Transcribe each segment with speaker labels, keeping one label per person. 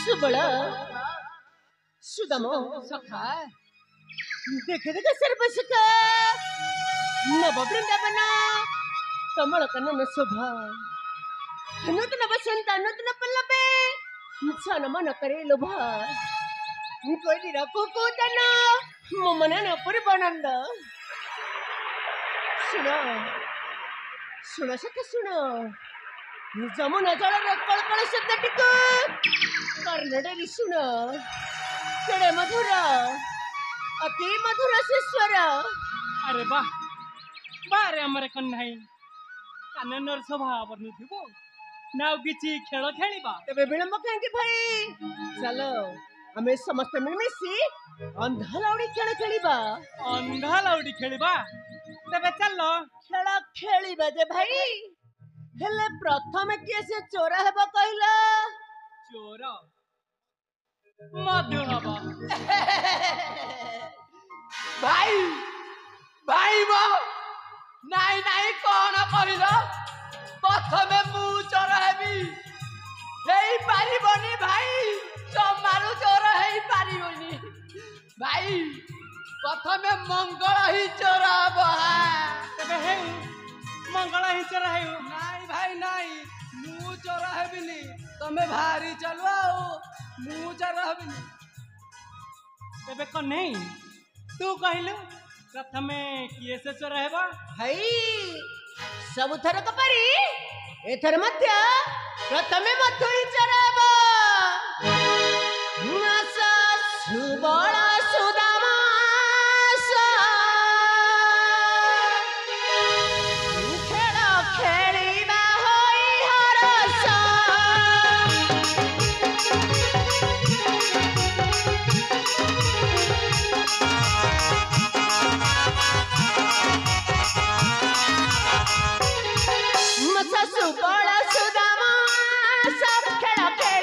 Speaker 1: सुबह सुदामो
Speaker 2: सखा
Speaker 1: देखे देखे सर्वसुख नव वृंदावन कमल कनन शोभा नूतन बसंत नूतन पल्लवे सन मन करे लोभा कोई कुकुतन मो मन न पूर्वानंद सुन सुन सखे सुन जमुना जल कलकल शब्द टिक कर्णडे शुण केड़े मधुर अति मधुर से स्वर।
Speaker 2: अरे वाह बारे हमरे कन्हाई काननर स्वभाव नुथिबो नाउ किछि खेल खेलिबा
Speaker 1: तबे विलंब काहे भाई चलो हमें समस्त मिलमिशी अंधा लाउडी खेल खेलिबा।
Speaker 2: अंधा लाउडी खेलिबा तबे चलो
Speaker 1: खेल खेलिबा जे भाई हेले प्रथम किए से चोरा हेबा कहला
Speaker 2: चोर मधु हबा
Speaker 3: भाई भाई मो नाई नाई कौन कहल प्रथमे मु चोर हेबी हेई पारिबनी भाई जमारू चोर हेई पारिबनी भाई प्रथमे मंगल ही चोर हबा
Speaker 2: तबे हे मंगल ही चोर हे
Speaker 3: नाई भाई नाई मु चोर हेबिनी तमे भारी चलवा मु चोर हेबिनी
Speaker 2: तबे कन्हई तू कहलु प्रथमे किए से चोर हेबा
Speaker 1: भाई सब थर कपरी एथर मध्य प्रथमे मधु ही चराबा नासा सुबल सुदामा खेल खेलिबा होई हरस सुबल सुदामा सब खेल खेल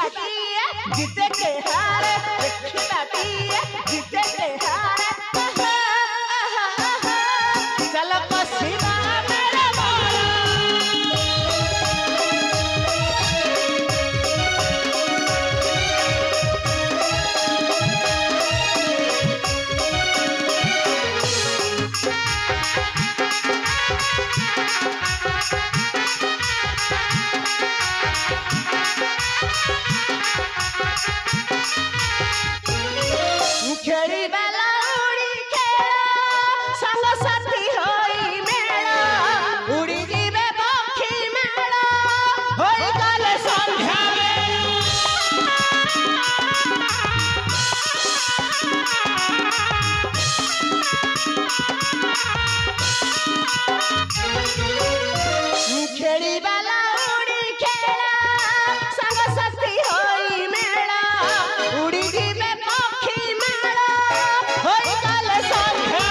Speaker 1: बाकी जीते के हारे देखी बाकी जीते के हारे चल पसीना मेरे बाला खेड़ी बेला उड़ी खेला संग साथी होई मेला उड़ी जीवे पक्षी मेला होई गले संध्या खेड़ी बेला उड़ी खेला संग साथी होई मेला उड़ी जीवे पक्षी मेला होई गले संध्या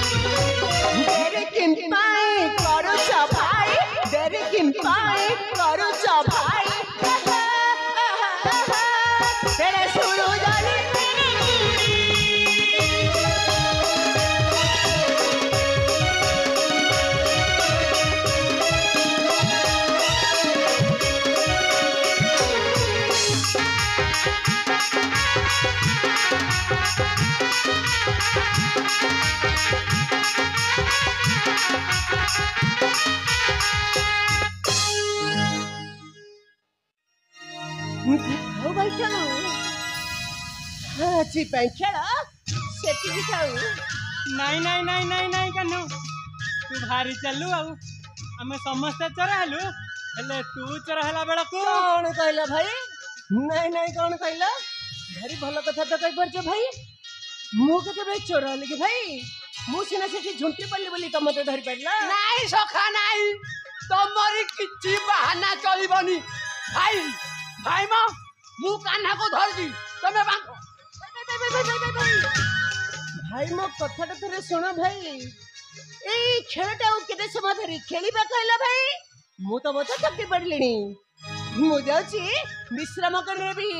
Speaker 1: देरी किन पाई करूछ भाई देरी किन पाई करूछ भाई तेरे सुरु जानी खाऊ भाई खाऊ हाँ जी खेला सेठी भी खाऊ
Speaker 2: ନାଇଁ ନାଇଁ ନାଇଁ ନାଇଁ ନାଇଁ କାହ୍ନୁ ତୁ ଭାରି ଚାଲୁ ଆଉ ଆମେ ସମସ୍ତେ ଚୋର ହେଲୁ ହେଲେ ତୁ ଚୋର ହେଲା ବେଳକୁ
Speaker 1: कौन कहला भाई नहीं नहीं कौन कहला भारी भल कथा तो कह परछ भाई मु केते भाई चोर हली कि भाई मु सिना सेठी झुंटी पल्ली बोली तो मते धरि पड़ला
Speaker 3: ନାଇଁ ସଖା ନାଇଁ ତମରି କିଛି ବାହାନା ଚଳିବନି ଭାଇ ଭାଇ ମ ମୁଁ କାହ୍ନାକୁ ଧରିଛି ତମେ ବାଙ୍କ
Speaker 1: भाई मो कथाटा थरे सुन भाई ए खेलटा केते समय धरि खेलिबा कहला भाई मु तो बहुत थकी पड़लिनी मु जाउची विश्राम करबी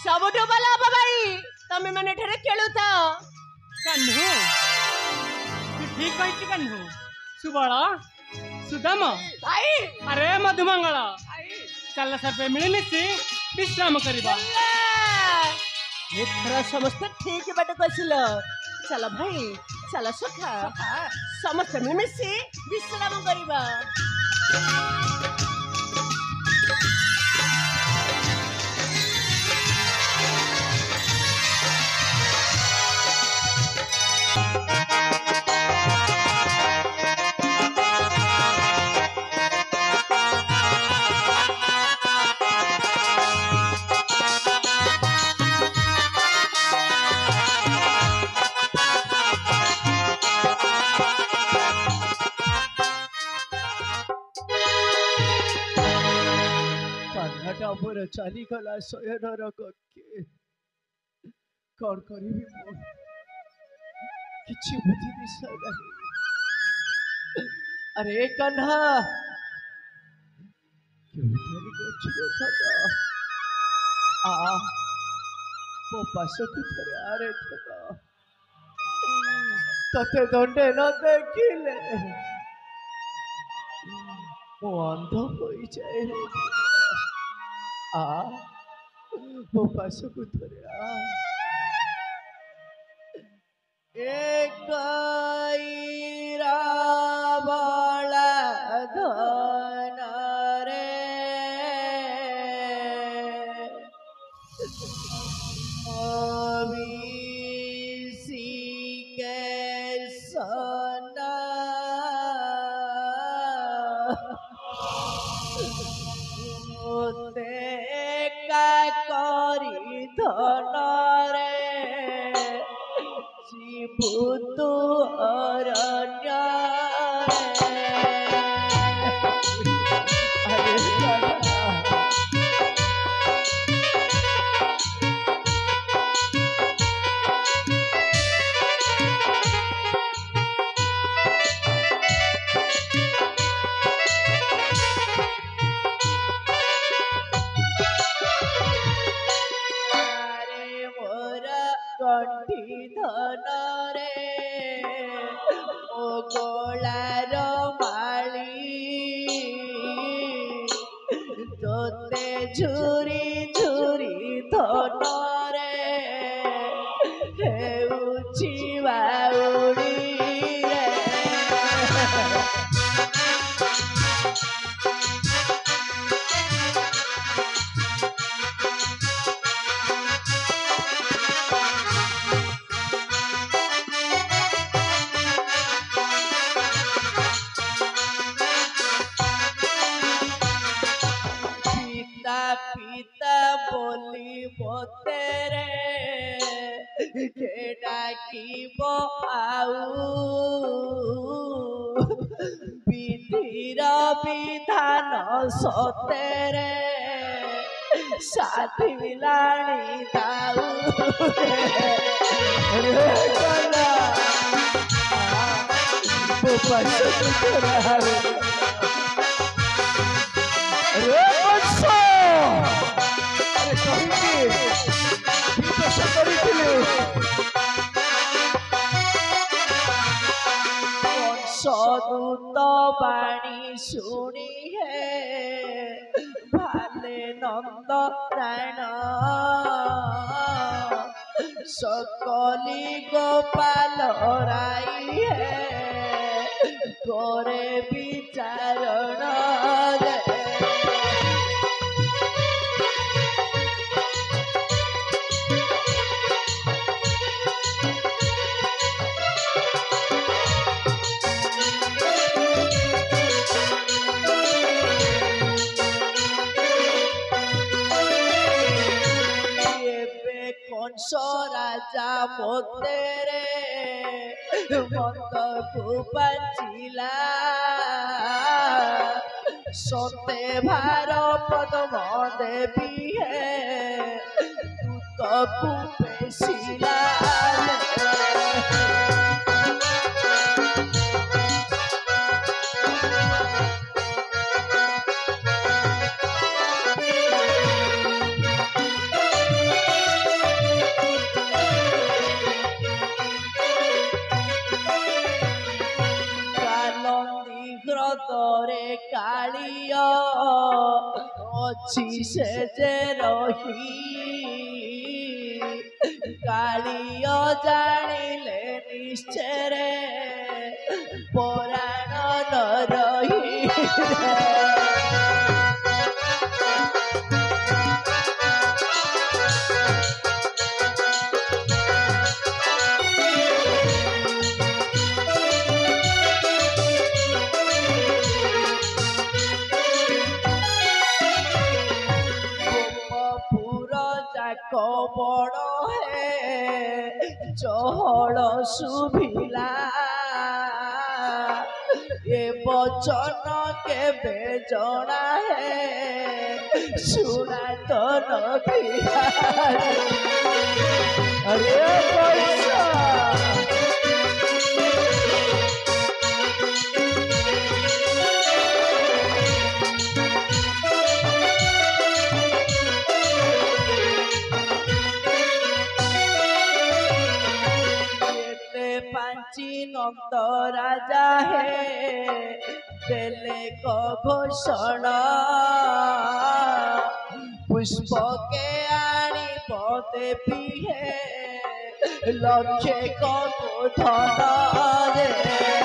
Speaker 1: सबठो भला हबा भाई तमे माने ठरे खेलु था
Speaker 2: କାହ୍ନୁ ତୁ ଠିକ କହିଛୁ କାହ୍ନୁ ସୁବଳ ସୁଦାମ
Speaker 3: ଭାଇ
Speaker 2: ଆରେ ମଧୁମଙ୍ଗଳ
Speaker 3: ଭାଇ
Speaker 2: ଚାଲ ସର୍ବେ ମିଳିମିଶି ବିଶ୍ରାମ କରିବା
Speaker 1: एथर समस्त ठीक बाट कसिल चल भाई चल सखा समस्त मिमिसी विश्राम करिबा
Speaker 4: मोर चली गला शयनर कक्षे कौन करी किसी बुद्धि दिशा नहीं। अरे कन्हा क्यों तेरी गछरे थका आ वो पासकु थरे आरे थका तते दंडे न देखिले वो अंध होई जाए आ वो पासकु थरे आ एक रावण धन रे अभिषी के सना ते का करी धन रे भूतु अरण्य ଧନରେ ମୋ ଗଳାର ମାଳି ତୋତେ ଝୁରି ଝୁରି ଧନରେ ହେଉଛି ବାଉଳି ରେ পিতা পিতা বলি মতেরে কে ডাকিব আউ বিধির বিধান সতেরে সাধিলাଣି দাউ রে গলা উপাস করাও रे वत्स अरे कहिके विकास करिथिले वंशदूत बाणी शुणी है भाले नंद नारायण सकली गोपाल राई है गोरे विचारण कंस राजा मोतेरे मत को बचिला सोते भार पद्म देवी है दूत को पेशिला रे कालिया अच्छी से जे रही कालिया जानिले निश्चय रे पुराण न रही बड़ है चहल सुभिला ये वचन के जना है सुना तो नथिला अरे पैसा नंद राजा है बेले को घोषणा पुष्प के आनी पौधे भी है लक्ष्य को धन दे